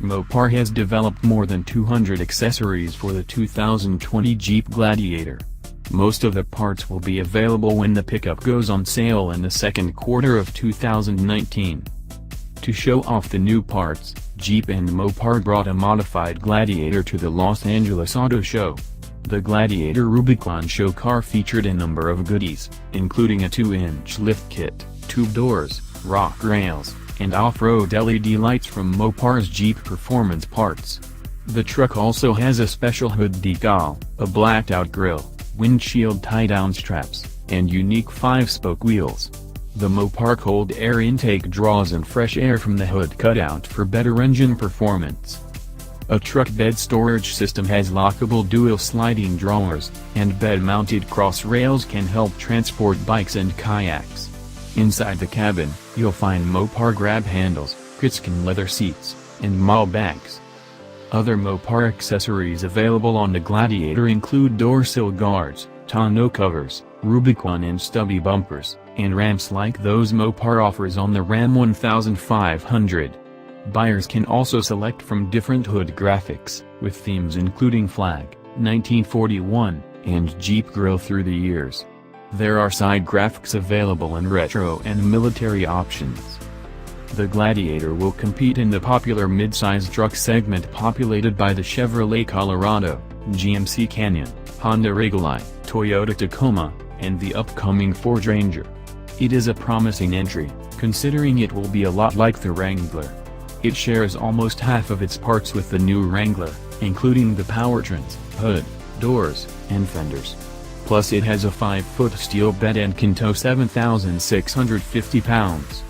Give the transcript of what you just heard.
Mopar has developed more than 200 accessories for the 2020 Jeep Gladiator. Most of the parts will be available when the pickup goes on sale in the second quarter of 2019. To show off the new parts, Jeep and Mopar brought a modified Gladiator to the Los Angeles Auto Show. The Gladiator Rubicon show car featured a number of goodies, including a 2-inch lift kit, tube doors, rock rails, and off-road LED lights from Mopar's Jeep Performance Parts. The truck also has a special hood decal, a blacked-out grille, windshield tie-down straps, and unique 5-spoke wheels. The Mopar cold air intake draws in fresh air from the hood cutout for better engine performance. A truck bed storage system has lockable dual sliding drawers, and bed-mounted cross rails can help transport bikes and kayaks. Inside the cabin, you'll find Mopar grab handles, Katzkin leather seats, and molle bags. Other Mopar accessories available on the Gladiator include door sill guards, tonneau covers, Rubicon and stubby bumpers, and ramps like those Mopar offers on the Ram 1500. Buyers can also select from different hood graphics, with themes including flag, 1941, and Jeep grille through the years. There are side graphics available in retro and military options. The Gladiator will compete in the popular mid-size truck segment populated by the Chevrolet Colorado, GMC Canyon, Honda Wrangler, Toyota Tacoma, and the upcoming Ford Ranger. It is a promising entry, considering it will be a lot like the Wrangler. It shares almost half of its parts with the new Wrangler, including the powertrains, hood, doors, and fenders. Plus it has a 5-foot steel bed and can tow 7,650 pounds.